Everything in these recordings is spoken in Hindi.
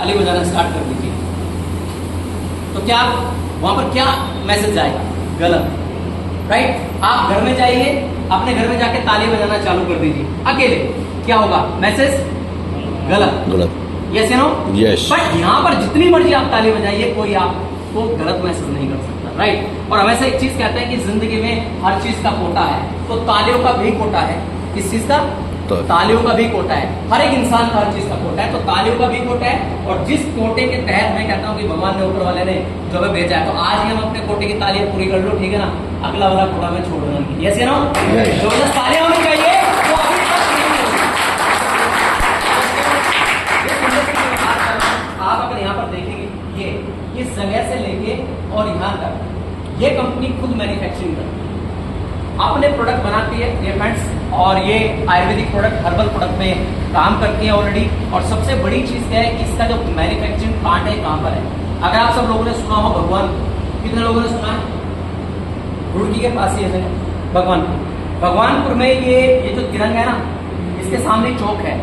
ताली बजाना स्टार्ट कर दीजिए, तो क्या वहां पर क्या मैसेज आएगा? गलत, राइट। आप घर में जाइए, अपने घर में जाके ताली बजाना चालू कर दीजिए अकेले, क्या होगा? मैसेज गलत। यस या नो? यस। बट यहाँ पर जितनी मर्जी आप ताली बजाइए, कोई आपको गलत मैसेज नहीं कर सकता, राइट। और हमेशा एक चीज कहते हैं कि जिंदगी में हर चीज का कोटा है, तो तालियों का भी कोटा है। किस चीज का? तालियों का भी कोटा है। हर एक इंसान का हर चीज का कोटा है, तो तालियों का भी कोटा है। और जिस कोटे के तहत मैं कहता हूँ कि भगवान ने, ऊपर वाले ने जो हमें भेजा है, तो आज ही हम अपने कोटे की तालियां पूरी कर लो, ठीक है ना? अगला वाला कोटा में छोड़ देना। यस या नो? जबरदस्त तालियां होनी चाहिए। तो अभी आप अगर यहाँ पर देखेंगे, ये इस जगह से लेके और यहाँ तक ये कंपनी खुद मैन्युफैक्चरिंग करती है, अपने प्रोडक्ट बनाती है ये फ्रेंड्स। और ये आयुर्वेदिक प्रोडक्ट, हर्बल प्रोडक्ट में काम करती है ऑलरेडी। और सबसे बड़ी चीज क्या है कि इसका जो मैन्युफैक्चरिंग प्लांट है कहाँ पर है? अगर आप सब लोगों ने सुना हो भगवान, कितने लोगों ने सुना है? रुड़की के पास ही है भगवानपुर में ये जो तिरंगा है ना, इसके सामने चौक है,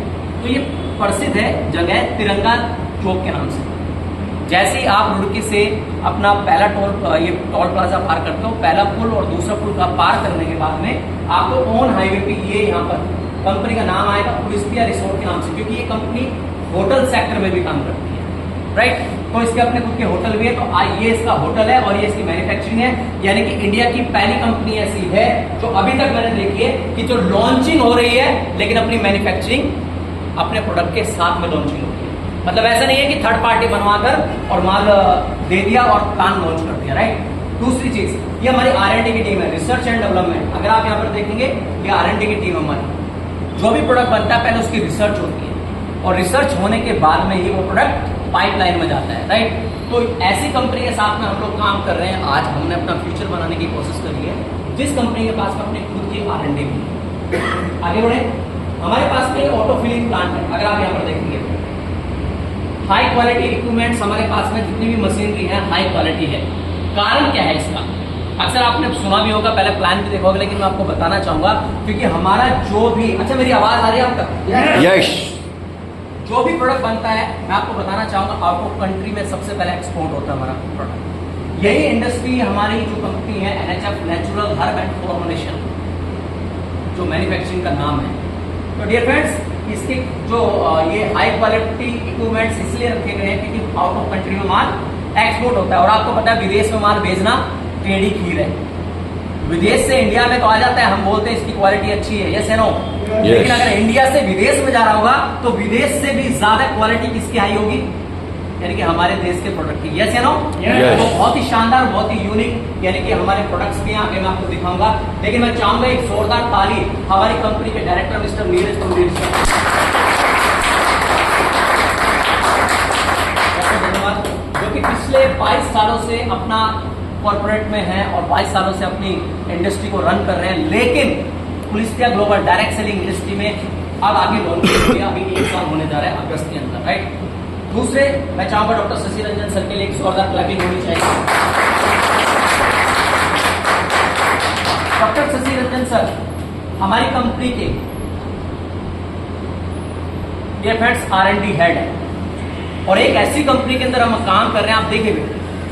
तो ये प्रसिद्ध है जगह तिरंगा चौक के नाम से। जैसे ही आप रुड़की से अपना पहला टोल प्लाजा पार करते हो, पहला पुल और दूसरा पुल का पार करने के बाद में आपको ऑन हाईवे पे ये यहाँ पर कंपनी का नाम आएगा, पुलिसपिया रिसोर्ट के नाम से, क्योंकि ये कंपनी होटल सेक्टर में भी काम करती है, राइट। तो इसके अपने खुद के होटल भी है। तो ये इसका होटल है और ये इसकी मैन्युफैक्चरिंग है, यानी कि इंडिया की पहली कंपनी ऐसी है जो अभी तक मैंने देखी है कि जो लॉन्चिंग हो रही है, लेकिन अपनी मैन्युफैक्चरिंग अपने प्रोडक्ट के साथ में लॉन्चिंग होती है। मतलब ऐसा नहीं है कि थर्ड पार्टी बनवाकर और माल दे दिया और प्लान लॉन्च कर दिया, राइट। दूसरी चीज, ये हमारी R&D की टीम है, रिसर्च एंड डेवलपमेंट। अगर आप यहाँ पर देखेंगे, ये R&D की टीम हमारी, जो भी प्रोडक्ट बनता है पहले उसकी रिसर्च होती है, और रिसर्च होने के बाद में ही वो प्रोडक्ट पाइपलाइन में जाता है, राइट। तो ऐसी कंपनी के साथ में हम लोग काम कर रहे हैं। आज हमने अपना फ्यूचर बनाने की कोशिश करी है, जिस कंपनी के पास में अपनी खुद की R&D भी। आगे बढ़े, हमारे पास में ऑटो फिलिंग प्लांट है। अगर आप यहाँ पर देखेंगे, हाई क्वालिटी इक्विपमेंट्स हमारे पास में जितनी भी मशीनरी है हाई क्वालिटी है। कारण क्या है इसका? अक्सर आपने सुना भी होगा, पहले प्लान भी देखा होगा, लेकिन मैं आपको बताना चाहूंगा क्योंकि हमारा जो भी, अच्छा मेरी आवाज आ रही है आप तक? यस। जो भी प्रोडक्ट बनता है, मैं आपको बताना चाहूंगा, आउट ऑफ कंट्री में सबसे पहले एक्सपोर्ट होता है हमारा प्रोडक्ट। यही इंडस्ट्री हमारी जो कंपनी है NHF natural herb and formulation, जो मैन्युफैक्चरिंग का नाम है। तो डियर फ्रेंड्स, इसके जो ये हाई क्वालिटी इक्विपमेंट्स इसलिए रखे गए हैं क्योंकि आउट ऑफ कंट्री में माल एक्सपोर्ट होता है। और आपको पता है विदेश में माल भेजना टेढ़ी खीर है। विदेश से इंडिया में तो आ जाता है, हम बोलते हैं इसकी क्वालिटी अच्छी है, यस या नो? लेकिन अगर इंडिया से विदेश में जा रहा होगा तो विदेश से भी ज्यादा क्वालिटी किसकी हाई होगी? यानी कि हमारे देश के प्रोडक्ट की, यस या नो? तो बहुत ही शानदार, बहुत ही यूनिक, यानी कि हमारे प्रोडक्ट्स भी आगे मैं आपको दिखाऊंगा। लेकिन मैं चाहूंगा एक जोरदार ताली हमारी कंपनी के director mister Neeraj Kamlesh sir, धन्यवाद, जो कि पिछले 22 सालों से अपना कॉर्पोरेट में है और 22 सालों से अपनी इंडस्ट्री को रन कर रहे हैं। लेकिन पुलिसपिया ग्लोबल डायरेक्ट सेलिंग इंडस्ट्री में अब आगे लॉन्च किया, अभी 1 साल होने जा रहा है अगस्त के अंदर, राइट। दूसरे, मैं चाहूंगा डॉक्टर शशि रंजन सर के लिए एक जोरदार क्लैपिंग होनी चाहिए। डॉक्टर शशि रंजन सर हमारी कंपनी के ये फ्रेंड्स R&D हेड है, और एक ऐसी कंपनी के अंदर हम काम कर रहे हैं, आप देखिए,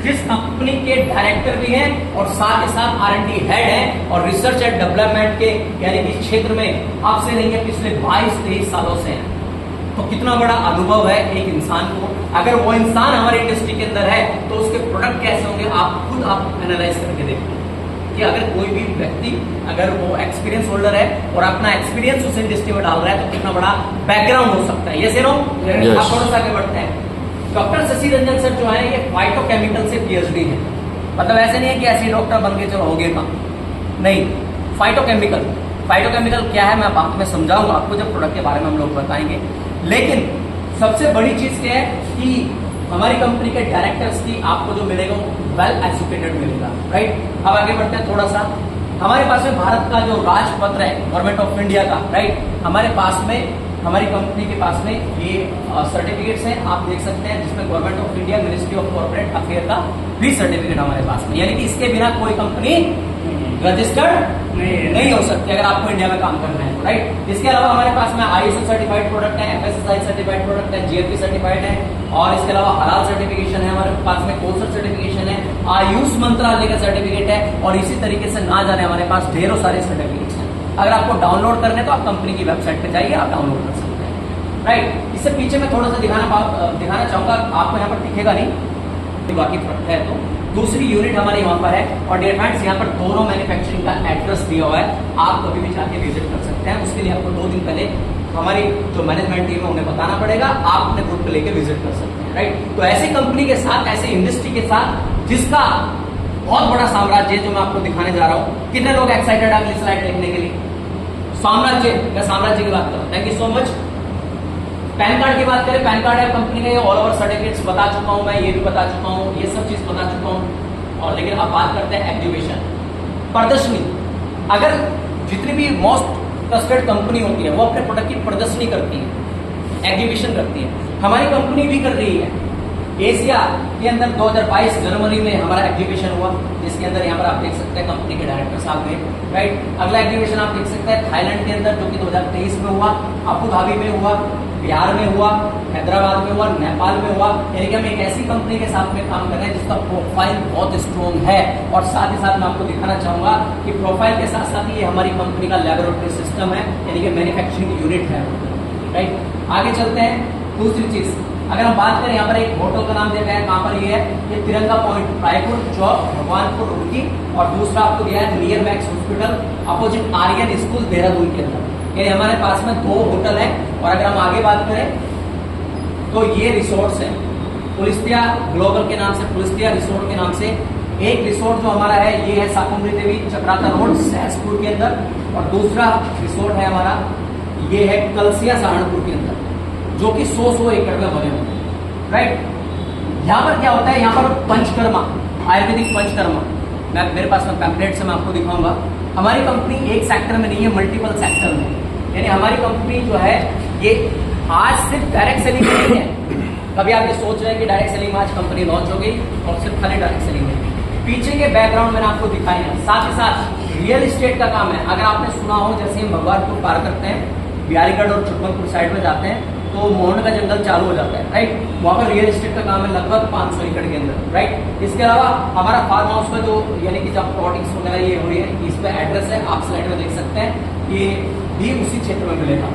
जिस कंपनी के डायरेक्टर भी हैं और साथ ही साथ R&D हेड है, और रिसर्च एंड डेवलपमेंट के यानी कि क्षेत्र में आपसे नहीं है पिछले 22-23 सालों से हैं। तो कितना बड़ा अनुभव है एक इंसान को। अगर वो इंसान हमारी इंडस्ट्री के अंदर है तो उसके प्रोडक्ट कैसे होंगे, आप खुद आप एनालाइज करके देखिए कि अगर कोई भी व्यक्ति, अगर वो एक्सपीरियंस होल्डर है और अपना एक्सपीरियंस उस इंडस्ट्री में डाल रहा है, तो कितना बड़ा बैकग्राउंड हो सकता है। ये नो आप थोड़ा सा आगे बढ़ते हैं। डॉक्टर शशि रंजन सर जो है, ये फाइटोकेमिकल से PhD है। मतलब ऐसे नहीं है कि ऐसे डॉक्टर बन के चलो हो गया काम, नहीं। फाइटोकेमिकल क्या है मैं बाद में समझाऊंगा आपको जब प्रोडक्ट के बारे में हम लोग बताएंगे। लेकिन सबसे बड़ी चीज क्या है कि हमारी कंपनी के डायरेक्टर्स की आपको जो मिलेगा वेल एजुकेटेड मिलेगा, राइट। अब आगे बढ़ते हैं थोड़ा सा। हमारे पास में भारत का जो राजपत्र है गवर्नमेंट ऑफ इंडिया का, राइट, हमारे पास में, हमारी कंपनी के पास में ये सर्टिफिकेट्स हैं, आप देख सकते हैं, जिसमें government of India ministry of corporate affair का भी सर्टिफिकेट हमारे पास में, यानी कि इसके बिना कोई कंपनी रजिस्टर्ड नहीं हो सकते अगर आपको इंडिया में काम करना है, राइट। इसके अलावा हमारे पास में ISO सर्टिफाइड प्रोडक्ट है, FSSAI सर्टिफाइड प्रोडक्ट है, GMP सर्टिफाइड है, और इसके अलावा हलाल सर्टिफिकेशन है हमारे पास में, कोसर सर्टिफिकेशन है, आयुष मंत्रालय का सर्टिफिकेट है, और इसी तरीके से ना जाने हमारे पास ढेरों सारे सर्टिफिकेट्स हैं। अगर आपको डाउनलोड करने तो आप कंपनी की वेबसाइट पे जाइए, आप डाउनलोड कर सकते हैं, राइट। इससे पीछे मैं थोड़ा सा दिखाना चाहूंगा, आपको यहाँ पर दिखेगा नहीं, बाकी फर्क है। तो दूसरी यूनिट हमारे यहाँ पर है, और डियर फ्रेंड्स यहाँ पर दोनों मैन्युफैक्चरिंग का एड्रेस दिया हुआ है, आप कभी भी जाके विजिट कर सकते हैं। उसके लिए आपको 2 दिन पहले हमारी जो मैनेजमेंट टीम है उन्हें बताना पड़ेगा, आप अपने ग्रुप पे लेके विजिट कर सकते हैं, राइट। तो ऐसी कंपनी के साथ, ऐसे इंडस्ट्री के साथ जिसका बहुत बड़ा साम्राज्य जो मैं आपको दिखाने जा रहा हूँ। कितने लोग एक्साइटेड है अगली स्लाइड देखने के लिए? साम्राज्य, मैं साम्राज्य की बात कर रहा हूँ। Thank you so much. Pan card की बात करें, पैन कार्ड है कंपनी के, ऑल ओवर सर्टिफिकेट्स बता चुका हूं मैं, ये भी बता चुका हूं, ये सब चीज बता चुका हूं। और लेकिन अब बात करते हैं एग्जीबिशन, प्रदर्शनी। अगर जितनी भी मोस्ट ट्रस्टेड कंपनी होती है वो अपने प्रोडक्ट की प्रदर्शनी करती है, एग्जीबिशन करती है, हमारी कंपनी भी कर रही है। एशिया के अंदर 2022 जनवरी में हमारा एग्जीबिशन हुआ, जिसके अंदर यहाँ पर आप देख सकते हैं कंपनी के डायरेक्टर साहब हुए, राइट। अगला एग्जीबिशन आप देख सकते हैं थाईलैंड के अंदर, जो कि 2023 में हुआ, अबू धाबी में हुआ, बिहार में हुआ, हैदराबाद में हुआ, नेपाल में हुआ। यानी कि हम एक ऐसी कंपनी के साथ में काम कर रहे हैं जिसका प्रोफाइल बहुत स्ट्रॉन्ग है। और साथ ही साथ मैं आपको दिखाना चाहूंगा कि प्रोफाइल के साथ साथ ये हमारी कंपनी का लैबोरेटरी सिस्टम है, यानी कि मैन्युफैक्चरिंग यूनिट है, राइट। आगे चलते हैं। दूसरी चीज, अगर हम बात करें, यहाँ पर एक होटल का नाम दिया गया है, कहाँ पर ये है? ये तिरंगा पॉइंट, रायपुर चौक, भगवानपुर, रुड़की। और दूसरा आपको दिया है near Max hospital, opposite Aryan school, Dehradun के अंदर। यानी हमारे पास में 2 होटल है। और अगर हम आगे बात करें तो ये रिसोर्ट्स है, पुलिस्तिया ग्लोबल के नाम से, पुलिस्तिया रिसोर्ट के नाम से। एक रिसोर्ट जो हमारा है ये है शाकुंभरी देवी, चक्राता रोड, सहसपुर के अंदर। और दूसरा रिसोर्ट है हमारा, ये है कलसिया, सहारनपुर के अंदर, जो कि 100 एकड़ में बने हुए हैं, राइट। यहाँ पर क्या होता है? यहाँ पर पंचकर्मा, आयुर्वेदिक पंचकर्मा, मैं मेरे पास में पैम्पलेट से मैं आपको दिखाऊंगा। हमारी कंपनी एक सेक्टर में नहीं है, मल्टीपल सेक्टर में। यानी हमारी कंपनी जो है ये आज सिर्फ डायरेक्ट सेलिंग नहीं है। कभी आप ये सोच रहे हैं कि डायरेक्ट सेलिंग में आज कंपनी लॉन्च हो गई और सिर्फ खाली डायरेक्ट सेलिंग में, पीछे के बैकग्राउंड मैंने आपको दिखाए हैं। साथ ही साथ रियल एस्टेट का काम है। अगर आपने सुना हो, जैसे हम भगवानपुर पार करते हैं, बिहारीगढ़ और चुटमलपुर साइड में जाते हैं तो मोहन का जंगल चालू हो जाता है, राइट। वहाँ पर रियल एस्टेट का काम है लगभग 500 एकड़ के अंदर, राइट। इसके अलावा हमारा फार्म हाउस का जो, यानी कि जब प्लॉटिंग्स वगैरह ये हो रही है, इस पे एड्रेस है, आप स्लाइड में देख सकते हैं, ये भी उसी क्षेत्र में मिलेगा।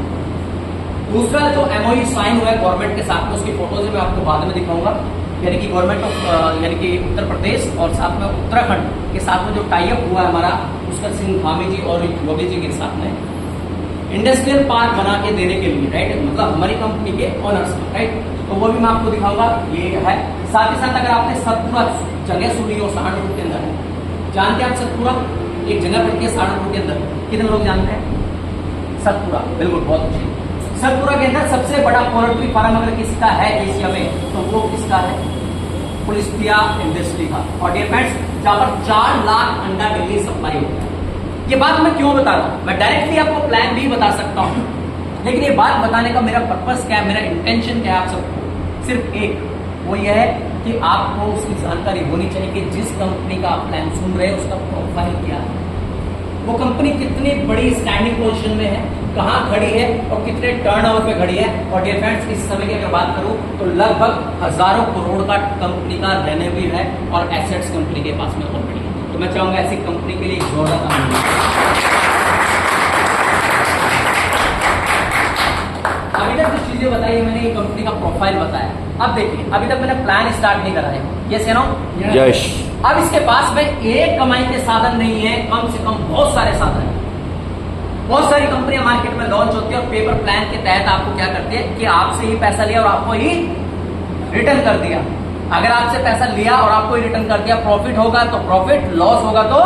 दूसरा जो MOU साइन हुआ है गवर्नमेंट के साथ में, उसकी फोटोज मैं आपको बाद में दिखाऊंगा। यानी कि गवर्नमेंट ऑफ, यानी कि उत्तर प्रदेश और साथ में उत्तराखंड के साथ में जो टाइअप हुआ है हमारा, उसका सिंह धामी जी और योगी जी के साथ में इंडस्ट्रियल पार्क बना के देने के लिए, राइट। मतलब हमारी कंपनी के ऑनर्स, राइट। तो वो भी मैं आपको दिखाऊंगा, ये है। साथ ही साथ अगर आपने सतपुरा जगह सुनी हो, सहारनपुर के अंदर है, जानते हैं आप सतपुरा? एक जगह पड़ती है सहारनपुर के अंदर, कितने लोग जानते हैं सतपुरा? बिल्कुल, बहुत अच्छी। सतपुरा के अंदर सबसे बड़ा पोल्ट्री फार्म अगर किसका है एशिया में, तो वो किसका है? पुलिस्तिया इंडस्ट्री का। और डियर फ्रेंड्स, जहां पर 4 लाख अंडा डेली सप्लाई होता है। ये बात मैं क्यों बता रहा हूं? मैं डायरेक्टली आपको प्लान भी बता सकता हूं, लेकिन ये बात बताने का मेरा पर्पस क्या है, मेरा इंटेंशन क्या है आप सबको? सिर्फ एक, वो ये है कि आपको उसकी जानकारी होनी चाहिए कि जिस कंपनी का आप प्लान सुन रहे हैं उसका प्रोफाइल क्या है, वो कंपनी कितनी बड़ी स्टैंडिंग पोजीशन में है, कहाँ खड़ी है और कितने टर्नओवर पे खड़ी है। और डियर फ्रेंड्स, इस समय की अगर बात करूं तो लगभग हजारों करोड़ का कंपनी का रेवेन्यू है और एसेट्स कंपनी के पास में ऑलरेडी है। तो मैं चाहूंगा ऐसी कंपनी के लिए जोरदार ताली। अभी तक कुछ चीजें बताई मैंने, ये कंपनी का प्रोफाइल बताया। अब देखिए, अभी तक मैंने प्लान स्टार्ट नहीं करा है, यस या नो? यस। अब इसके पास में एक कमाई के साधन नहीं है, कम से कम बहुत सारे साधन हैं। बहुत सारी कंपनियां मार्केट में लॉन्च होती है और पेपर प्लान के तहत आपको क्या करती है कि आपसे ही पैसा लिया और आपको ही रिटर्न कर दिया। अगर आपसे पैसा लिया और आपको ही रिटर्न कर दिया, प्रॉफिट होगा तो प्रॉफिट, लॉस होगा तो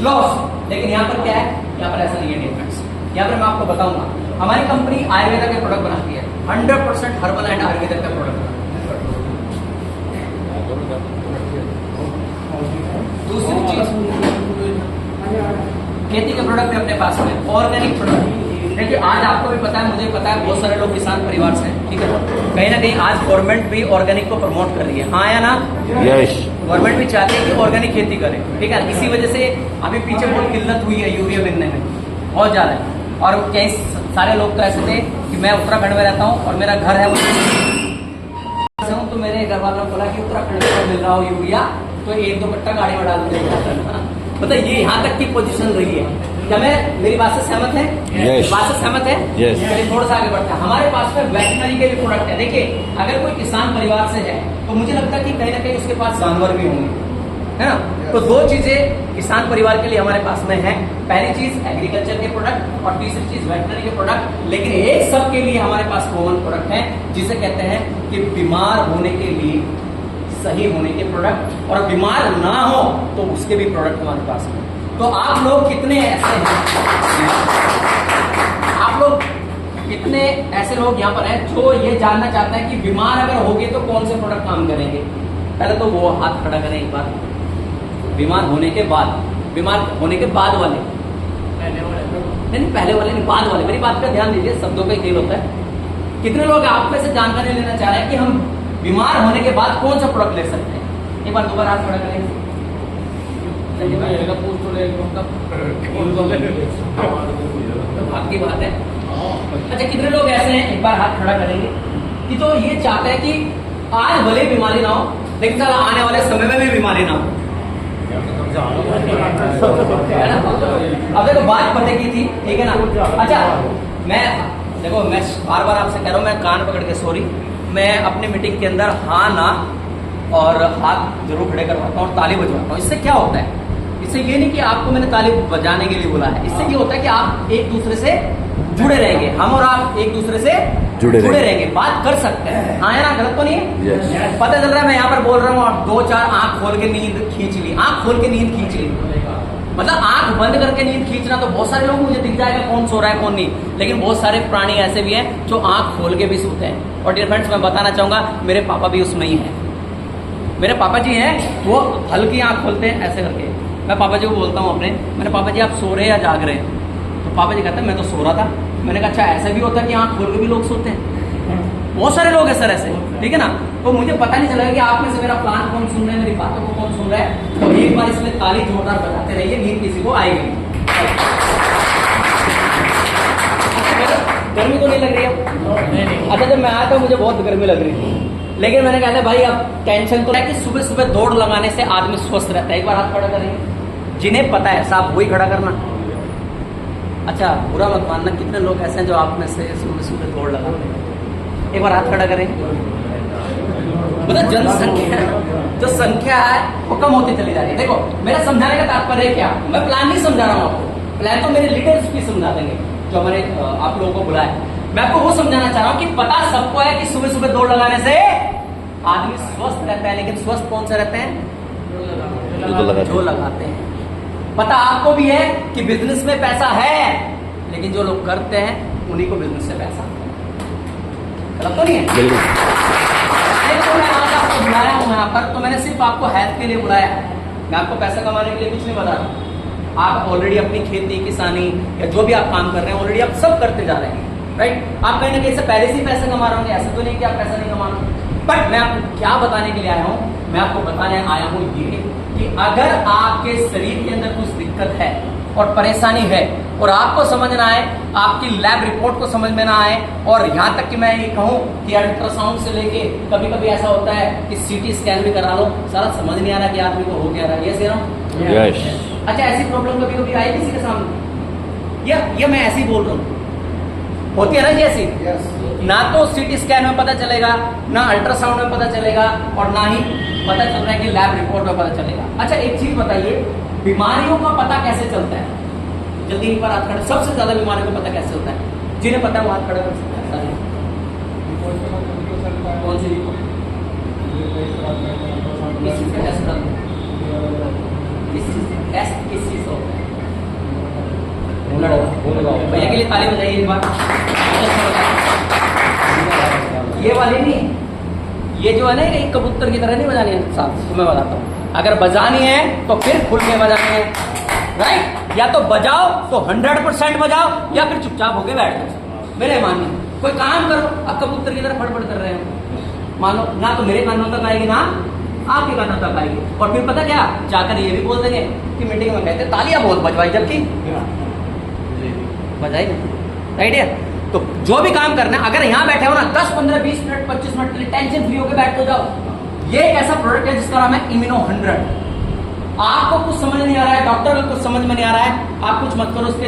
लॉस। लेकिन यहाँ पर क्या है? यहाँ पर ऐसा नहीं है डिफरेंस। यहाँ पर मैं आपको बताऊंगा, हमारी कंपनी आयुर्वेदा के प्रोडक्ट बनाती है, 100% हर्बल एंड आयुर्वेदा का प्रोडक्ट। दूसरी चीज, खेती के प्रोडक्ट है अपने पास में, ऑर्गेनिक प्रोडक्ट, देखिए आज आपको भी पता है, मुझे पता है, बहुत सारे लोग किसान परिवार से हैं, ठीक है। कहीं ना कहीं आज गवर्नमेंट भी ऑर्गेनिक को प्रमोट कर रही है, हाँ या ना? यस। गवर्नमेंट भी चाहती है कि ऑर्गेनिक खेती करें, ठीक है। इसी वजह से अभी पीछे बहुत किल्लत हुई है यूरिया मिलने में, बहुत ज़्यादा है। और कई सारे लोग तो ऐसे थे कि मैं उत्तराखंड में रहता हूँ और मेरा घर है तो मेरे घर वालों ने बोला कि उत्तराखंड में मिल रहा हो यूरिया तो 1-2 कट्टा गाड़ी में डाल देंगे। मतलब ये यहाँ तक की पोजीशन रही है। क्या मैं मेरी बात से सहमत है? Yes. बात से सहमत है? Yes. चलिए थोड़ा सा आगे बढ़ते हैं। हमारे पास में वेटनरी के भी प्रोडक्ट है। देखिए अगर कोई किसान परिवार से है तो मुझे लगता है कि कहीं ना कहीं उसके पास जानवर भी होंगे, है ना? तो 2 चीजें किसान परिवार के लिए हमारे पास में है। पहली चीज एग्रीकल्चर के प्रोडक्ट और तीसरी चीज वेटनरी के प्रोडक्ट। लेकिन एक सबके लिए हमारे पास कॉमन प्रोडक्ट है जिसे कहते हैं कि बीमार होने के लिए सही होने के प्रोडक्ट, और बीमार ना हो तो उसके भी प्रोडक्ट हमारे पास में। तो आप लोग कितने ऐसे हैं, आप लोग कितने ऐसे लोग यहाँ पर हैं जो ये जानना चाहते हैं कि बीमार अगर हो गए तो कौन से प्रोडक्ट काम करेंगे? पहले तो वो हाथ खड़ा करें एक बार। बीमार होने के बाद, बीमार होने के बाद वाले, नहीं पहले वाले नहीं, बाद वाले। मेरी बात का ध्यान दीजिए, शब्दों का खेल होता है। कितने लोग आप में से जानकारी लेना चाह रहे हैं कि हम बीमार होने के बाद कौन सा प्रोडक्ट ले सकते हैं? एक बार दोबारा हाथ खड़ा करेंगे। आपकी बात है। अच्छा कितने लोग ऐसे हैं, एक बार हाथ खड़ा करेंगे, कि तो ये चाहते हैं कि आज भले बीमारी ना हो लेकिन साला आने वाले समय में भी बीमारी ना हो, है ना? अब देखो बात पते की थी, ठीक है ना? अच्छा मैं देखो, मैं बार बार आपसे कह रहा हूँ, मैं कान पकड़ के सॉरी, मैं अपनी मीटिंग के अंदर हाँ ना और हाथ जरूर खड़े करवाता हूँ और ताली बजवाता हूँ। इससे क्या होता है? इससे ये नहीं कि आपको मैंने ताली बजाने के लिए बोला है, इससे ये होता है कि आप एक दूसरे से जुड़े रहेंगे, हम और आप एक दूसरे से जुड़े रहेंगे, बात कर सकते हैं, हाँ या ना? गलत तो नहीं है? yes. पता चल रहा है मैं यहाँ पर बोल रहा हूँ और 2-4 आंख खोल के नींद खींच ली, आंख खोल के नींद खींच ली। मतलब आंख बंद करके नींद खींचना तो बहुत सारे लोग मुझे दिख जाएगा कौन सो रहा है कौन नहीं, लेकिन बहुत सारे प्राणी ऐसे भी हैं जो आंख खोल के भी सोते हैं। और डियर फ्रेंड्स, मैं बताना चाहूंगा मेरे पापा भी उसमें ही हैं। मेरे पापा जी हैं, वो हल्की आंख खोलते हैं ऐसे करके। मैं पापा जी को बोलता हूँ अपने, मैंने पापा जी आप सो रहे हैं या जाग रहे हैं? तो पापा जी कहते हैं मैं तो सो रहा था। मैंने कहा अच्छा ऐसा भी होता है कि आंख खोल के भी लोग सोते हैं? बहुत सारे लोग हैं सर ऐसे, ठीक है ना? तो मुझे पता नहीं चलेगा कि आप में से मेरा प्लान कौन सुन रहे हैं, मेरी बातों को कौन सुन रहा है। तो एक बार इसमें ताली जोरदार बजाते रहिए, नींद किसी को आएगी। गर्मी तो नहीं लग रही है? अच्छा जब मैं आया था मुझे बहुत गर्मी लग रही थी, लेकिन मैंने कहा था भाई अब टेंशन तो है कि सुबह सुबह दौड़ लगाने से आदमी स्वस्थ रहता है। एक बार हाथ खड़ा करेंगे जिन्हें पता है, साहब वही खड़ा करना। अच्छा बुरा मत मानना, कितने लोग ऐसे हैं जो आप में से सुबह सुबह दौड़ लगाते हैं? एक बार हाथ खड़ा करें। मतलब जनसंख्या, जो संख्या है वो कम होती चली जा रही है। देखो मेरा समझाने का तात्पर्य क्या, मैं प्लान नहीं समझा रहा हूँ आपको, प्लान तो मेरे लीडर्स भी समझा देंगे जो हमारे आप लोगों को बुलाए। मैं आपको वो समझाना चाह रहा हूँ कि पता सबको है कि सुबह सुबह दौड़ लगाने से आदमी स्वस्थ रहता है, लेकिन स्वस्थ कौन से रहते हैं? जो लगाते हैं। पता आपको भी है कि बिजनेस में पैसा है, लेकिन जो लोग करते हैं उन्हीं को बिजनेस से पैसा, गलत तो नहीं है? तो मैं आज आपको बुलाया हूँ यहाँ पर, तो मैंने सिर्फ आपको हेल्थ के लिए बुलाया है, मैं आपको पैसा कमाने के लिए कुछ नहीं बता रहा। आप ऑलरेडी अपनी खेती किसानी या जो भी आप काम कर रहे हैं ऑलरेडी आप सब करते जा रहे हैं, राइट? आप कहीं ना कहीं से पहले से ही पैसे कमा रहे होंगे, ऐसा तो नहीं कि आप पैसा नहीं कमा रहे। बट मैं आपको क्या बताने के लिए आया हूँ, मैं आपको बताने आया हूँ ये कि अगर आपके शरीर के अंदर कुछ दिक्कत है और परेशानी है और आपको समझ ना आए, आपकी लैब रिपोर्ट को समझ में ना आए, और यहाँ तक कि मैं ये कहूँ कि अल्ट्रासाउंड से लेके कभी कभी ऐसा होता है कि सीटी स्कैन भी करा लो, सारा समझ नहीं आ रहा कि आदमी को हो क्या रहा है। ये कह रहा हूँ। अच्छा ऐसी प्रॉब्लम कभी कभी आई किसी के सामने, या मैं ऐसे ही बोल रहा हूँ, होती है ना जैसी? ना तो सीटी स्कैन में पता चलेगा, ना अल्ट्रासाउंड में पता चलेगा, और ना ही पता चल रहा है कि लैब रिपोर्ट में पता चलेगा। अच्छा एक चीज बताइए, बीमारियों का पता कैसे चलता है? जल्दी एक बार हाथ खड़ा, सबसे ज्यादा बीमारियों का पता कैसे चलता है? जिन्हें पता है वो हाथ खड़ा कर सकते हैं। कौन सी रिपोर्ट? किस चीज का टेस्ट करते हैं? टेस्ट किस चीज का होता है? भैया के लिए ताली बजाइए एक बार। ये वाली नहीं, ये जो है ना एक कबूतर की तरह नहीं बजानी है साहब, तो मैं बताता हूँ। अगर बजानी है तो फिर खुल के बजानी है। राइट? या तो बजाओ तो 100% बजाओ, या फिर चुपचाप होके बैठ जाओ। मेरे मानने कोई काम करो, अब कबूतर की तरह फड़फड़ कर रहे हो, मान लो ना तो मेरे कानों तक आएगी ना आपके कानों तक आएगी, और फिर पता क्या जाकर ये भी बोल देंगे कि मीटिंग में कहते तालियां बहुत बजवाई, जबकि बजाई नहीं। राइट है? तो जो भी काम करना है, अगर यहाँ बैठे हो ना 10, 15, 20 मिनट, 25 मिनट के लिए टेंशन फ्री होकर बैठ तो जाओ। ये एक ऐसा प्रोडक्ट है जिसका नाम है इम्यूनो 100। आपको कुछ समझ नहीं आ रहा है, डॉक्टर को कुछ समझ में नहीं आ रहा है, आप कुछ मत करो, उसके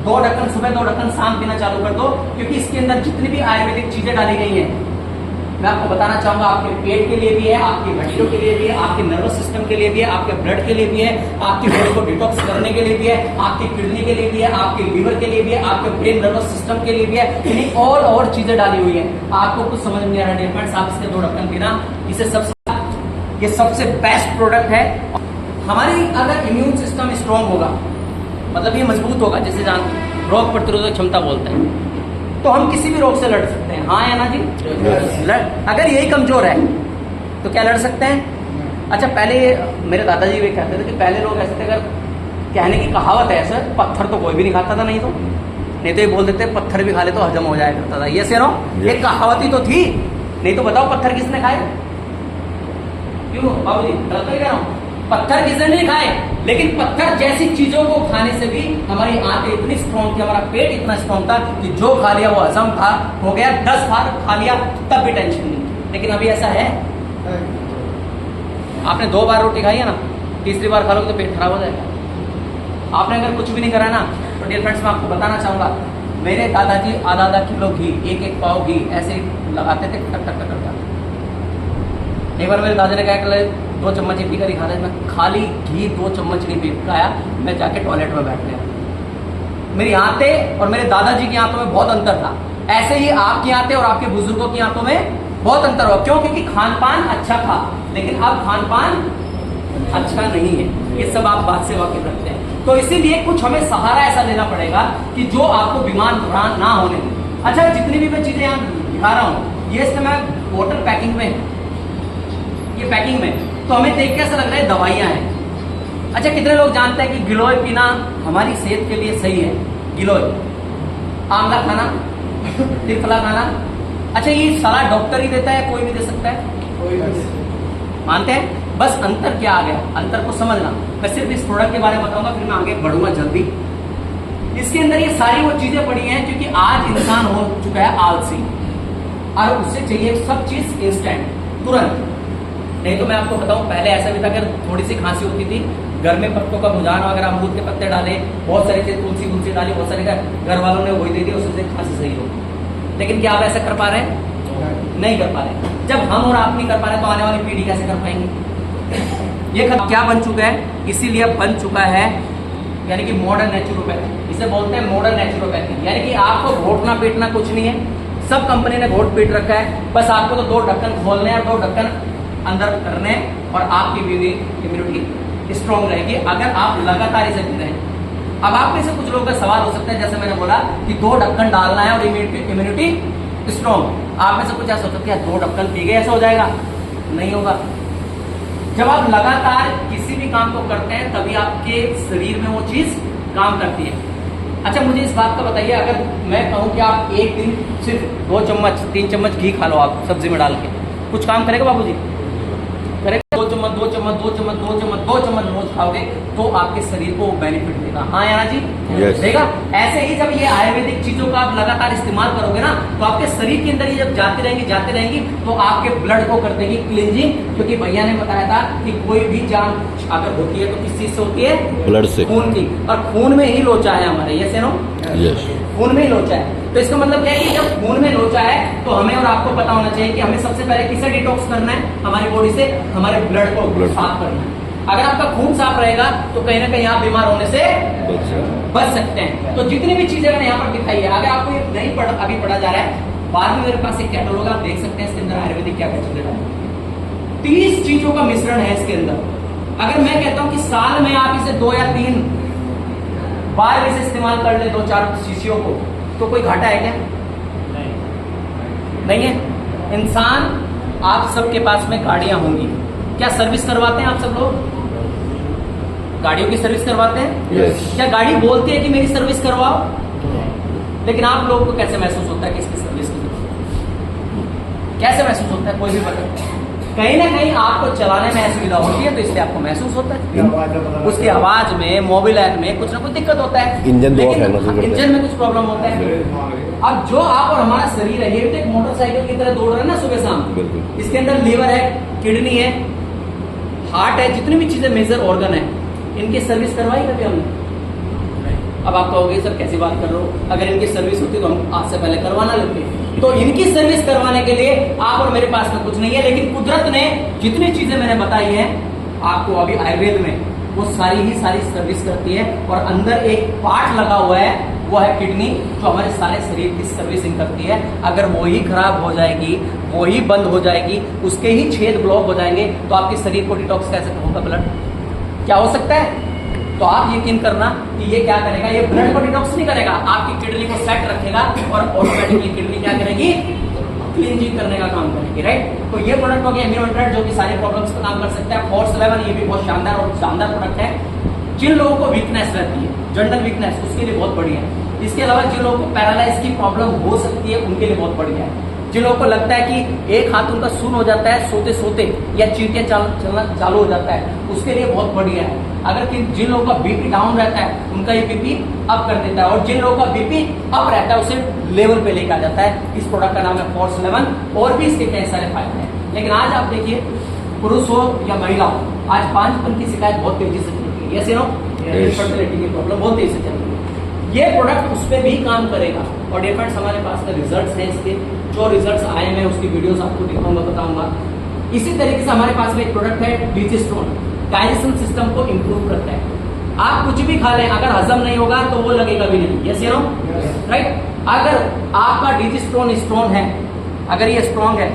2 ढक्कन सुबह 2 ढक्कन शाम पीना चालू कर दो, क्योंकि इसके अंदर जितनी भी आयुर्वेदिक चीजें डाली गई हैं, मैं आपको बताना चाहूंगा, आपके पेट के लिए भी है, आपकी हड्डियों के लिए भी है, आपके नर्वस सिस्टम के लिए भी है, आपके ब्लड के लिए भी है, आपकी बॉडी को डिटॉक्स करने के लिए भी है, आपकी किडनी के लिए भी है, आपके लीवर के लिए भी है, आपके ब्रेन नर्वस सिस्टम के लिए भी है, यानी और चीजें डाली हुई है। आपको कुछ समझ में नहीं आ रहा डिफरेंस, आप इसके 2 ढक्कन पीना, इसे ये सबसे बेस्ट प्रोडक्ट है। हमारी अगर इम्यून सिस्टम स्ट्रांग होगा, मतलब ये मजबूत होगा, जैसे रोग प्रतिरोधक क्षमता बोलते हैं, तो हम किसी भी रोग से लड़ सकते हैं, हाँ या ना जी? अगर यही कमजोर है तो क्या लड़ सकते हैं? अच्छा, पहले मेरे दादाजी भी कहते थे कि पहले लोग ऐसे थे, अगर कहने की कहावत है ऐसा, पत्थर तो कोई भी नहीं खाता था, नहीं तो ये बोल देते पत्थर भी खा ले तो हजम हो जाया करता था, ये से नो एक कहावत ही तो थी, नहीं तो बताओ पत्थर किसने खाए? क्यों बाबूजी गलत नहीं कह रहा हूं? पत्थर किसने नहीं खाए, लेकिन पत्थर जैसी चीजों को खाने से भी हमारी आंतें इतनी स्ट्रॉन्ग थी, हमारा पेट इतना स्ट्रॉन्ग था कि जो खा लिया वो हजम था, हो गया, 10 बार खा लिया तब भी टेंशन नहीं। लेकिन अभी ऐसा है, आपने 2 बार रोटी खाई है ना, तीसरी बार खा लोगे तो पेट खराब हो जाएगा। आपने अगर कुछ भी नहीं करा ना, तो डियर फ्रेंड्स मैं आपको बताना चाहूंगा, मेरे दादाजी आधा किलो घी, एक पाव घी ऐसे लगाते थे, टक टक टक टक। एक बार मेरे दादा ने क्या कर 2 चम्मच ही पीकर ही खा रहे, मैं खाली घी 2 चम्मच नहीं पी पाया, मैं जाके टॉयलेट में बैठ गया। मेरी आंतें और मेरे दादाजी की आंतों में बहुत अंतर था, ऐसे ही आपकी आंतें और आपके बुजुर्गों की आंतों में बहुत अंतर हुआ। क्यों? क्योंकि खान पान अच्छा था, लेकिन अब खान पान अच्छा नहीं है, ये सब आप बात से वाकिफ रखते हैं। तो इसीलिए कुछ हमें सहारा ऐसा लेना पड़ेगा कि जो आपको बीमार ना होने दे। अच्छा, जितनी भी मैं चीजें यहाँ दिखा रहा हूँ, ये इस समय बोतल पैकिंग में, ये पैकिंग में, तो हमें देख के ऐसा लग रहा है दवाइयां हैं। अच्छा, कितने लोग जानते हैं कि गिलोय पीना हमारी सेहत के लिए सही है? गिलोय, आंवला खाना, त्रिफला खाना, अच्छा ये सलाह डॉक्टर ही देता है, कोई भी दे सकता है? कोई भी। मानते हैं? बस अंतर क्या आ गया, अंतर को समझना। मैं सिर्फ इस प्रोडक्ट के बारे में बताऊंगा, फिर मैं आगे बढ़ूंगा जल्दी। इसके अंदर ये सारी वो चीजें पड़ी हैं, क्योंकि आज इंसान हो चुका है आलसी, और उससे चाहिए सब चीज इंस्टेंट, तुरंत। नहीं तो मैं आपको बताऊं, पहले ऐसा भी था कि थोड़ी सी खांसी होती थी, घर में पत्तों का भुजान वगैरह, अमरूद के पत्ते डाले, बहुत सारी चीज, तुलसी डाली, बहुत सारे घर वालों ने वही दे दी, उससे खांसी सही हो। लेकिन क्या आप ऐसा कर पा रहे हैं? नहीं कर पा रहे। जब हम और आप नहीं कर पा रहे तो आने वाली पीढ़ी कैसे कर पाएंगे? ये क्या बन चुका है? इसीलिए बन चुका है यानी कि मॉडर्न नेचुरोपैथी, इसे बोलते हैं मॉडर्न नेचुरोपैथी। यानी कि आपको घोटना पीटना कुछ नहीं है, सब कंपनी ने घोट पीट रखा है, बस आपको तो 2 ढक्कन खोलने हैं और 2 ढक्कन अंदर करने, और आपकी इम्यूनिटी स्ट्रॉन्ग रहेगी अगर आप लगातार इसे पी रहे हैं। अब आप में से कुछ लोगों का सवाल हो सकता है, जैसे मैंने बोला कि 2 ढक्कन डालना है और इम्यूनिटी स्ट्रॉन्ग, आप में से कुछ ऐसा हो सकता है 2 ढक्कन पी गए ऐसा हो जाएगा? नहीं होगा। जब आप लगातार किसी भी काम को करते हैं तभी आपके शरीर में वो चीज काम करती है। अच्छा, मुझे इस बात का बताइए, अगर मैं कहूं कि आप एक दिन सिर्फ 2 चम्मच 3 चम्मच घी खा लो आप सब्जी में डाल के, कुछ काम करेगा बाबूजी? करेगा? 2 चम्मच रोज खाओगे तो आपके शरीर को बेनिफिट देगा, हाँ या ना जी? yes. देगा। ऐसे ही जब ये आयुर्वेदिक चीजों का आप लगातार इस्तेमाल करोगे ना, तो आपके शरीर के अंदर ये जब जाती रहेंगी तो आपके ब्लड को कर देगी क्लींजिंग। क्योंकि भैया ने बताया था कि कोई भी जान अगर होती है तो किस चीज से होती है? ब्लड से, खून की, और खून में ही लोचा है हमारे, ये से नो? यस, खून में ही लोचा है। तो इसका मतलब क्या है कि जब खून में लोचा है तो हमें और आपको पता होना चाहिए कि हमें सबसे पहले किसे डिटॉक्स करना है? हमारी बॉडी से हमारे ब्लड को साफ करना है। अगर आपका खून साफ रहेगा तो कहीं ना कहीं आप बीमार होने से बच सकते हैं। तो जितनी भी चीजें मैंने यहाँ पर दिखाई है, अगर आपको ये नहीं अभी पढ़ा जा रहा है, बाद में मेरे पास एक कैटलॉग आप देख सकते हैं, इसके अंदर आयुर्वेदिक क्या क्या चीजें डाली, 30 चीजों का मिश्रण है इसके अंदर। अगर मैं कहता हूं कि साल में आप इसे 2 या 3 बार इसे इस्तेमाल कर ले, 2-4 शीशियों को, तो कोई घाटा है क्या? नहीं है। इंसान, आप सबके पास में गाड़ियां होंगी, क्या सर्विस करवाते हैं आप सब लोग? गाड़ियों की सर्विस करवाते हैं? Yes. क्या गाड़ी बोलती है कि मेरी सर्विस करवाओ? लेकिन आप लोगों को कैसे महसूस होता है कि इसकी सर्विस की जरूरत? कैसे महसूस होता है? कोई भी बता। कहीं ना कहीं आपको चलाने में असुविधा होती है, तो इसलिए आपको महसूस होता है। उसकी आवाज में, मोबिलाइज में कुछ ना कुछ दिक्कत होता है, इंजन इंजन में कुछ प्रॉब्लम होता है। अब जो आप और हमारा शरीर है, ये भी तो एक मोटरसाइकिल की तरह दौड़ रहा है ना सुबह शाम। इसके अंदर लीवर है, किडनी है, हार्ट है, जितनी भी चीजें मेजर ऑर्गन है, इनकी सर्विस करवाई कभी हमने? अब आप कहोगे सर कैसी बात कर रहे हो, अगर इनकी सर्विस होती तो हम आज से पहले करवाना लेते। तो इनकी सर्विस करवाने के लिए आप और मेरे पास में कुछ नहीं है, लेकिन कुदरत ने जितनी चीजें मैंने बताई हैं आपको अभी आयुर्वेद में, वो सारी ही सारी सर्विस करती है। और अंदर एक पार्ट लगा हुआ है, वो है किडनी, जो हमारे सारे शरीर की सर्विसिंग करती है। अगर वो ही खराब हो जाएगी, वो ही बंद हो जाएगी, उसके ही छेद ब्लॉक हो जाएंगे, तो आपके शरीर को डिटॉक्स कैसे होगा? ब्लड क्या हो सकता है? तो आप यकीन करना कि ये क्या करेगा, ये ब्लड को डिटॉक्स नहीं करेगा, आपकी किडनी को सेट रखेगा और ऑटोमेटिकली किडनी क्या करेगी? क्लींजिंग करने का काम करेगी, राइट। तो ये प्रोडक्ट हो गया इम्यूनोट्रेट, जो कि सारे प्रॉब्लम्स का काम कर सकता है। फोर्स 11 ये भी बहुत शानदार और शानदार प्रोडक्ट है। जिन लोगों को वीकनेस रहती है, जनरल वीकनेस, उसके लिए बहुत बढ़िया है। इसके अलावा जिन लोगों को पैरालाइज की प्रॉब्लम हो सकती है, उनके लिए बहुत बढ़िया है। जिन लोगों को लगता है कि एक हाथ उनका शून्य हो जाता है सोते सोते, या चींटियां चलना चालू हो जाता है, उसके लिए बहुत बढ़िया है। अगर जिन लोगों का बीपी डाउन रहता है, उनका ये बीपी अप कर देता है, और जिन लोगों का बीपी अप रहता है उसे लेवल पे लेकर आ जाता है। इस प्रोडक्ट का नाम है फोर्स 11, और भी इसके कई सारे फायदे हैं। लेकिन आज आप देखिए, पुरुष हो या महिला हो, आज पांचपन की शिकायत बहुत तेजी से चलती है। यस नो, इनफर्टिलिटी की प्रॉब्लम बहुत तेजी से चल रही है। ये प्रोडक्ट उस पर भी काम करेगा। और डियर फ्रेंड्स, हमारे पास में रिजल्ट्स हैं इसके, जो रिजल्ट्स आए हैं उसकी वीडियोस आपको दिखाऊंगा, बताऊंगा। इसी तरीके से हमारे पास में एक प्रोडक्ट है डिजिस्ट्रोन, डाइजेशन सिस्टम को इंप्रूव करता है। आप कुछ भी खा लें, अगर हजम नहीं होगा तो वो लगेगा भी नहीं। Yes no, right. अगर आपका डिजिस्ट्रोन स्ट्रॉन्ग है, अगर ये स्ट्रॉन्ग है,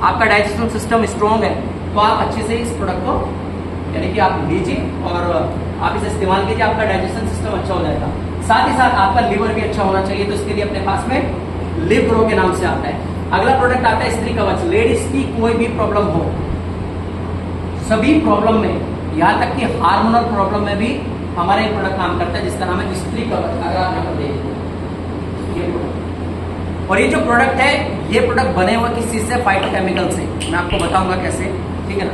आपका डाइजेशन सिस्टम स्ट्रॉन्ग है, तो आप अच्छे से इस प्रोडक्ट को यानी कि आप लीजिए और आप इसे इस्तेमाल कीजिए, आपका डाइजेशन सिस्टम अच्छा हो जाएगा। साथ ही साथ आपका लिवर भी अच्छा होना चाहिए, तो इसके लिए अपने पास में लिव ग्रो के नाम से आता है। अगला प्रोडक्ट आता है स्त्री कवच। लेडीज की कोई भी प्रॉब्लम हो, सभी प्रॉब्लम में, यहाँ तक कि हार्मोनल प्रॉब्लम में भी हमारा ये प्रोडक्ट काम करता है, जिसका नाम है स्त्री कवच। अगर आप यहाँ पर देखिए ये प्रोडक्ट, और ये जो प्रोडक्ट है, ये प्रोडक्ट बने हुए किस चीज से? फाइटोकेमिकल से। मैं आपको बताऊंगा कैसे, ठीक है ना।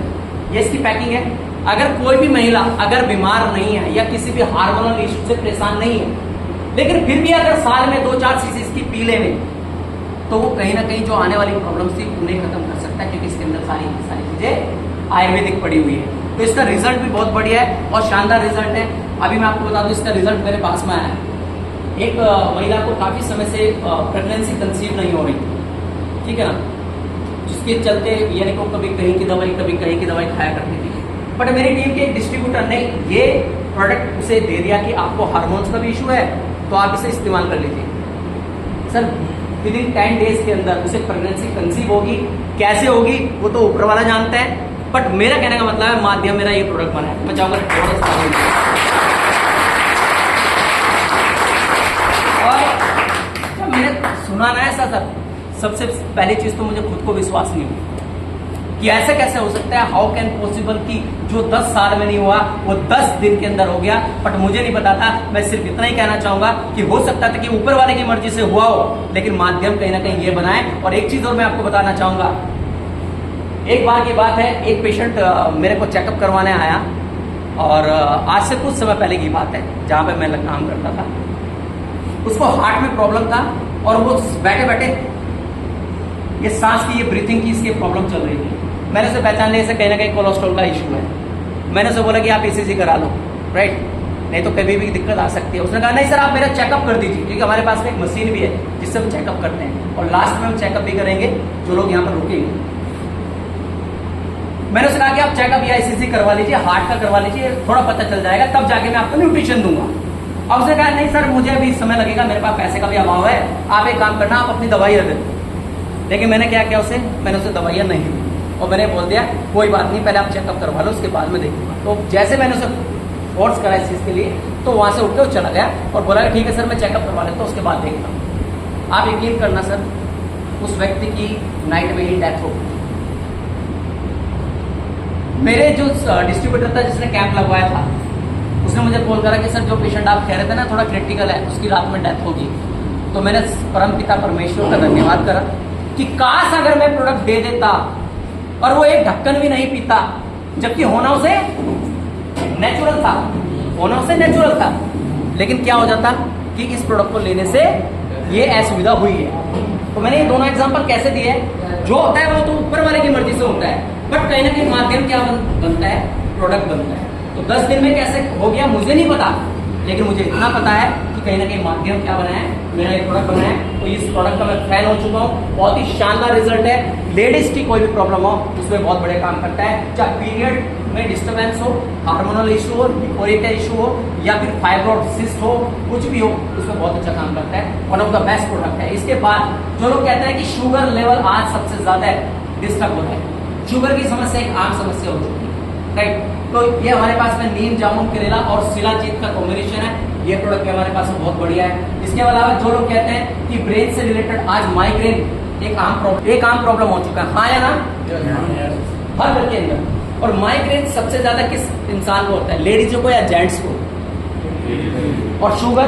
ये इसकी पैकिंग है। अगर कोई भी महिला अगर बीमार नहीं है या किसी भी हार्मोनल इश्यू से परेशान नहीं है, लेकिन फिर भी अगर साल में 2-4 शीशी इसकी पी ले, तो वो कहीं ना कहीं जो आने वाली प्रॉब्लम्स थी उन्हें खत्म कर सकता है, क्योंकि इसके अंदर सारी चीजें आयुर्वेदिक पड़ी हुई है। तो इसका रिजल्ट भी बहुत बढ़िया है और शानदार रिजल्ट है। अभी मैं आपको बता दूं, इसका रिजल्ट मेरे पास में आया है। एक महिला को काफी समय से प्रेगनेंसी कंसीव नहीं हो रही, ठीक है ना, जिसके चलते यानी को कभी कहीं की दवाई कभी कहीं की दवाई खाया करती थी। बट मेरी टीम के एक डिस्ट्रीब्यूटर ने ये प्रोडक्ट उसे दे दिया कि आपको हार्मोन्स का भी इशू है, तो आप इसे इस्तेमाल कर लीजिए। सर विद इन 10 डेज के अंदर उसे प्रेगनेंसी कंसीव होगी। कैसे होगी वो तो ऊपर वाला जानता है, बट मेरा कहने का मतलब है माध्यम मेरा ये प्रोडक्ट बना है। मैं चाहूंगा और जब मैंने सुना ना ऐसा, सर सबसे पहली चीज तो मुझे खुद को विश्वास नहीं हुआ कि ऐसा कैसे हो सकता है। हाउ कैन पॉसिबल कि जो 10 साल में नहीं हुआ वो 10 दिन के अंदर हो गया। बट मुझे नहीं पता था। मैं सिर्फ इतना ही कहना चाहूंगा कि हो सकता था कि ऊपर वाले की मर्जी से हुआ हो, लेकिन माध्यम कहीं ना कहीं ये बनाए। और एक चीज और मैं आपको बताना चाहूंगा, एक बार की बात है, एक पेशेंट मेरे को चेकअप करवाने आया, और आज से कुछ समय पहले की बात है, जहां पे मैं काम करता था। उसको हार्ट में प्रॉब्लम था, और वो बैठे बैठे ये सांस की, ये ब्रीथिंग की इसकी प्रॉब्लम चल रही थी। मैंने उसे पहचान लिया, इसे कहीं ना कहीं कोलेस्ट्रॉल का इशू है। मैंने उसे बोला कि आप ईसीजी करा लो, राइट, नहीं तो कभी भी दिक्कत आ सकती है। उसने कहा नहीं सर आप मेरा चेकअप कर दीजिए, क्योंकि हमारे पास में एक मशीन भी है जिससे हम चेकअप करते हैं, और लास्ट में हम चेकअप भी करेंगे जो लोग यहाँ पर रुकेंगे। मैंने उसे कहा कि आप चेकअप या ईसीजी करवा लीजिए, हार्ट का करवा लीजिए, थोड़ा पता चल जाएगा, तब जाके मैं आपको न्यूट्रिशन दूंगा। अब उसने कहा नहीं सर मुझे अभी समय लगेगा, मेरे पास पैसे का भी अभाव है, आप एक काम करना, आप अपनी दवाई रख दो। लेकिन मैंने क्या किया उसे, मैंने उसे दवाइयाँ नहीं दी, और मैंने बोल दिया कोई बात नहीं, पहले आप चेकअप करवा लो, उसके बाद में देखूंगा। तो जैसे मैंने उसे फोर्स करा इस चीज़ के लिए, तो वहाँ से उठ के वो चला गया और बोला ठीक है सर मैं चेकअप करवा लेता हूँ, उसके बाद देखता हूँ। आप यकीन करना सर, उस व्यक्ति की नाइट में ही डेथ हो गई। मेरे जो डिस्ट्रीब्यूटर था जिसने कैंप लगवाया था, उसने मुझे कॉल करा कि सर जो पेशेंट आप कह रहे थे ना थोड़ा क्रिटिकल है, उसकी रात में डेथ होगी। तो मैंने परम पिता परमेश्वर का धन्यवाद करा कि काश अगर मैं प्रोडक्ट दे देता और वो एक ढक्कन भी नहीं पीता, जबकि होना उसे नेचुरल था, होना उसे नेचुरल था, लेकिन क्या हो जाता कि इस प्रोडक्ट को लेने से ये असुविधा हुई है। तो मैंने ये दोनों एग्जांपल कैसे दिए, जो होता है वो तो ऊपर वाले की मर्जी से होता है, बट कहीं ना कहीं माध्यम क्या बनता है, प्रोडक्ट बनता है। तो 10 दिन में कैसे हो गया मुझे नहीं पता, लेकिन मुझे इतना पता है कि कहीं ना कहीं माध्यम क्या बना है, मेरा एक प्रोडक्ट बना है। तो इस प्रोडक्ट का मैं फैन हो चुका हूँ, बहुत ही शानदार रिजल्ट है। लेडीज की कोई भी प्रॉब्लम हो उसमें बहुत बड़े काम करता है, चाहे पीरियड में डिस्टर्बेंस हो, हार्मोनल इशू हो, लिपोरिक इशू हो, या फिर फाइब्रोइड सिस्ट हो, कुछ भी हो, उसमें बहुत अच्छा काम करता है। One of the best product है। इसके बाद जो लोग कहते हैं कि शुगर लेवल आज सबसे ज्यादा डिस्टर्ब होता है, शुगर की समस्या एक आम समस्या हो चुकी है, राइट। तो ये हमारे पास में नीम, जामुन, करेला और शिलाजीत का कॉम्बिनेशन है। ये प्रोडक्ट हमारे पास में बहुत बढ़िया है। इसके अलावा जो लोग कहते हैं कि ब्रेन से रिलेटेड आज माइग्रेन एक आम प्रॉब्लम हो चुका है, हाँ या ना, हर घर के अंदर। और माइग्रेन सबसे ज्यादा किस इंसान को होता है, लेडीजों को या जेंट्स को? और शुगर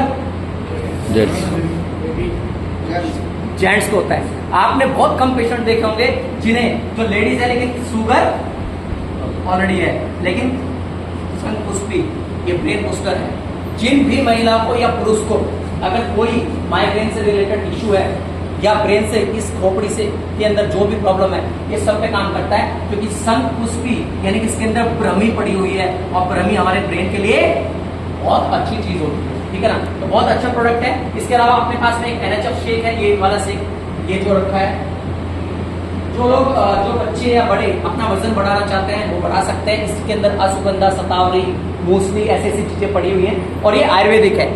जेंट्स को होता है। आपने बहुत कम पेशेंट देखे होंगे जिन्हें, जो लेडीज है लेकिन शुगर ऑलरेडी है, लेकिन संकुष्पी ये ब्रेन बूस्टर है। जिन भी महिला को या पुरुष को अगर कोई माइग्रेन से रिलेटेड इशू है या ब्रेन से, इस खोपड़ी से के अंदर जो भी प्रॉब्लम है, ये सब पे काम करता है, क्योंकि संकुष्पी यानी कि इसके अंदर भ्रमी पड़ी हुई है, और भ्रमी हमारे ब्रेन के लिए बहुत अच्छी चीज होती है, ठीक है ना। तो बहुत अच्छा प्रोडक्ट है। इसके अलावा अपने पास में एक NHF शेक है, ये वाला शेक, ये जो रखा है, जो लोग जो बच्चे या बड़े अपना वजन बढ़ाना चाहते हैं वो बढ़ा सकते हैं। इसके अंदर अश्वगंधा, शतावरी, मूसली ऐसी ऐसी चीजें पड़ी हुई हैं, और ये आयुर्वेदिक है।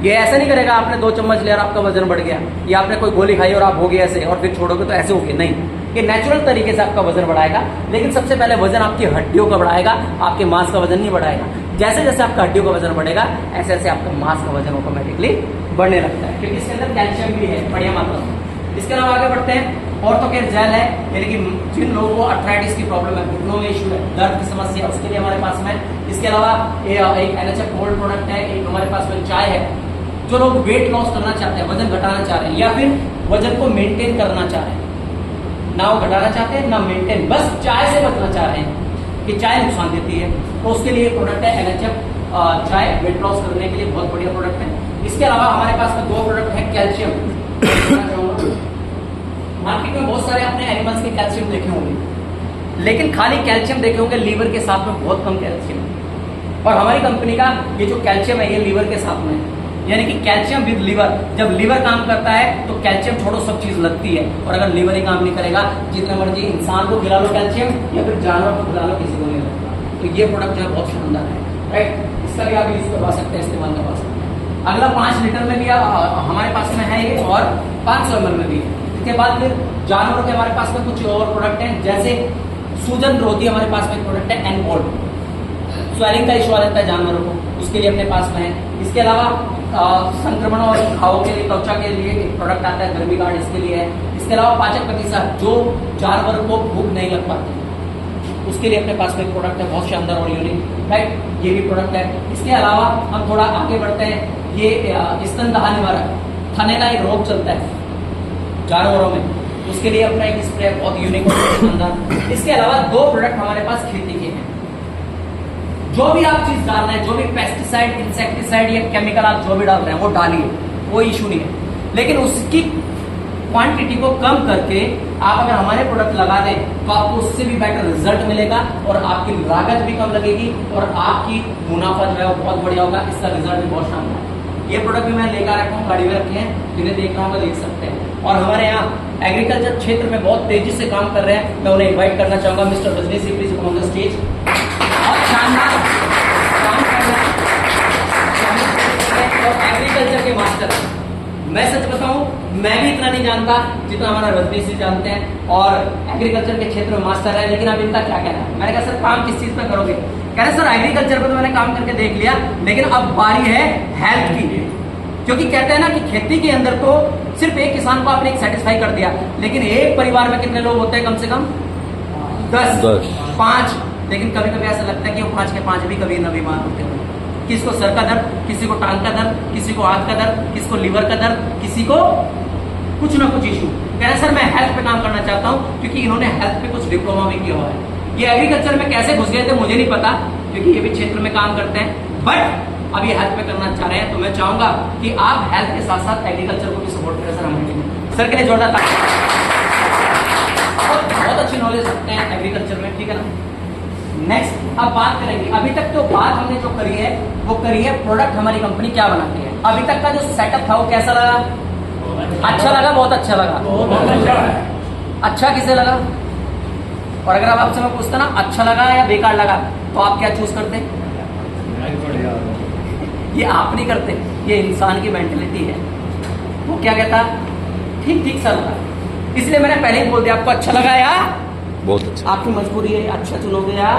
ये ऐसा नहीं करेगा आपने 2 चम्मच लिया और आपका वजन बढ़ गया, या आपने कोई गोली खाई और आप हो गए ऐसे और फिर छोड़ोगे तो ऐसे हो गए, नहीं। ये नेचुरल तरीके से आपका वजन बढ़ाएगा, लेकिन सबसे पहले वजन आपकी हड्डियों का बढ़ाएगा, आपके मांस का वजन नहीं बढ़ाएगा। जैसे जैसे आपका हड्डियों का वजन बढ़ेगा, ऐसे ऐसे आपका मांस का वजन ऑटोमेटिकली बढ़ने लगता है, क्योंकि इसके अंदर कैल्शियम भी है बढ़िया मात्रा में। इसके अलावा आगे बढ़ते हैं। ऑर्थोकेयर जेल है, यानी कि जिन लोगों को अर्थराइटिस की प्रॉब्लम है, घुटनों में इशू है, दर्द की समस्या, उसके लिए हमारे पास में। इसके अलावा एक NHF गोल्ड प्रोडक्ट है, एक हमारे पास में चाय है। जो लोग वेट लॉस करना चाहते हैं, वजन घटाना चाह रहे हैं, या फिर वजन को मेंटेन करना चाह रहे हैं, ना वो घटाना चाहते हैं ना मेंटेन, बस चाय से बचना चाह रहे हैं कि चाय नुकसान देती है, तो उसके लिए प्रोडक्ट है NHF चाय, वेट लॉस करने के लिए बहुत बढ़िया प्रोडक्ट है। इसके अलावा हमारे पास में 2 प्रोडक्ट है कैल्शियम। मार्केट में बहुत सारे आपने एनिमल्स के कैल्शियम देखे होंगे, लेकिन खाली कैल्शियम देखे होंगे, लीवर के साथ में बहुत कम कैल्शियम है। और हमारी कंपनी का ये जो कैल्शियम है ये लीवर के साथ में है, यानी कि कैल्शियम विद लीवर। जब लीवर काम करता है तो कैल्शियम छोड़ो सब चीज लगती है, और अगर लीवर ही काम नहीं करेगा, जितना मर्जी इंसान को खिला लो कैल्शियम या फिर जानवर को खिला लो, किसी को नहीं लगता। तो ये प्रोडक्ट जो है बहुत शानदार है, राइट। इसका भी आप यूज करवा सकते हैं, इस्तेमाल करवा सकते हैं। अगला 5 लीटर में भी हमारे पास में है ये, और 500 ml में भी है। इसके बाद फिर जानवरों के हमारे पास में कुछ और प्रोडक्ट हैं, जैसे सूजन रोधी हमारे पास में प्रोडक्ट है एनगोल्ड। स्वेलिंग का इशू आ जाता है जानवरों को, उसके लिए अपने पास में है। इसके अलावा संक्रमण और घावों के लिए, त्वचा के लिए एक प्रोडक्ट आता है गर्मी गार्ड, इसके लिए है। इसके अलावा पाचक प्रतिशत, जो जानवर को भूख नहीं लग पाती, उसके लिए अपने पास में एक प्रोडक्ट है बहुत शानदार और यूनिक, राइट। ये भी प्रोडक्ट है। इसके अलावा हम थोड़ा आगे बढ़ते हैं। ये स्तनदाह निवारक, थने का एक रोग चलता है जानवरों में, उसके लिए अपना एक स्प्रे बहुत यूनिक और शानदार। इसके अलावा 2 प्रोडक्ट हमारे पास खेती के हैं। जो भी आप चीज डाल रहे हैं, जो भी पेस्टिसाइड, इंसेक्टिसाइड या केमिकल आप जो भी डाल रहे हैं वो डालिए, कोई इशू नहीं है, लेकिन उसकी क्वांटिटी को कम करके आप अगर हमारे प्रोडक्ट लगा दें तो आपको उससे भी बेटर रिजल्ट मिलेगा, और आपकी लागत भी कम लगेगी, और आपकी मुनाफा जो है वो बहुत बढ़िया होगा। इसका रिजल्ट भी बहुत शानदार है। ये प्रोडक्ट भी मैं लेकर रखा हूँ, गाड़ी में रखे हैं, जिन्हें देखना होगा देख सकते हैं। और हमारे यहाँ एग्रीकल्चर क्षेत्र में बहुत तेजी से काम कर रहे हैं, मैं उन्हें इन्वाइट करना चाहूंगा। Mister Rajneesh ji, please on the stage. बहुत शानदार काम कर रहे हैं और एग्रीकल्चर के मास्टर हैं। मैं सच बताऊं, मैं भी इतना नहीं जानता जितना हमारा रजनीश जी जानते हैं, और एग्रीकल्चर के क्षेत्र में मास्टर है। लेकिन अब इनका क्या कहना है? मैंने कहा सर काम किस चीज पे करोगे? कह रहे सर एग्रीकल्चर पे तो मैंने काम करके देख लिया, लेकिन अब बारी है हेल्थ की, क्योंकि कहते हैं ना कि खेती के अंदर तो सिर्फ एक किसान को आपने एक सेटिस्फाई कर दिया, लेकिन एक परिवार में कितने लोग होते हैं? कम से कम 10, 5, लेकिन कभी कभी ऐसा लगता है कि वो 5 के 5 भी कभी न बीमार होते हैं। किसी को सर का दर्द, किसी को टांग का दर्द, किसी को हाथ का दर्द, किसी को लीवर का दर्द, किसी को कुछ ना कुछ इशू। कह रहे सर मैं हेल्थ पे काम करना चाहता हूँ, क्योंकि इन्होंने हेल्थ पे कुछ डिप्लोमा भी किया हुआ है। ये एग्रीकल्चर में कैसे घुस गए थे मुझे नहीं पता, क्योंकि ये भी क्षेत्र में काम करते हैं, बट अब ये हेल्थ पे करना चाह रहे हैं। तो मैं चाहूंगा कि आप हेल्थ के साथ साथ एग्रीकल्चर को भी सपोर्ट करें सर हमारे लिए। सर के लिए जोरदार ताली। बहुत अच्छी नॉलेज रखते हैं एग्रीकल्चर में, ठीक है ना। नेक्स्ट अब बात करेंगे, अभी तक तो बात हमने जो करी है वो करी है प्रोडक्ट हमारी कंपनी क्या बनाती है। अभी तक का जो सेटअप था वो कैसा लगा? अच्छा लगा, बहुत अच्छा लगा। अच्छा किसे लगा? और अगर अब आपसे मैं पूछता ना अच्छा लगा या बेकार लगा, तो आप क्या चूज करते? ये आप नहीं करते, ये इंसान की मेंटेलिटी है। वो क्या कहता? ठीक ठीक सा लगा। इसलिए मैंने पहले ही बोल दिया आपको अच्छा लगा या बहुत अच्छा, आपकी मजबूरी है अच्छा चुनोगे या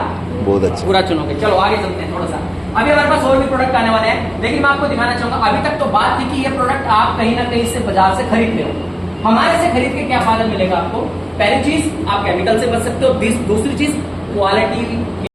बहुत अच्छा। पूरा चुनोगे। चलो आगे चलते हैं थोड़ा सा। अभी हमारे पास और भी प्रोडक्ट आने वाले हैं, लेकिन मैं आपको दिखाना चाहूंगा। अभी तक तो बात थी कि ये प्रोडक्ट आप कहीं ना कहीं से बाजार से खरीद रहे हो। हमारे से खरीद के क्या फायदा मिलेगा आपको? पहली चीज आप केमिकल से बच सकते हो, दूसरी चीज क्वालिटी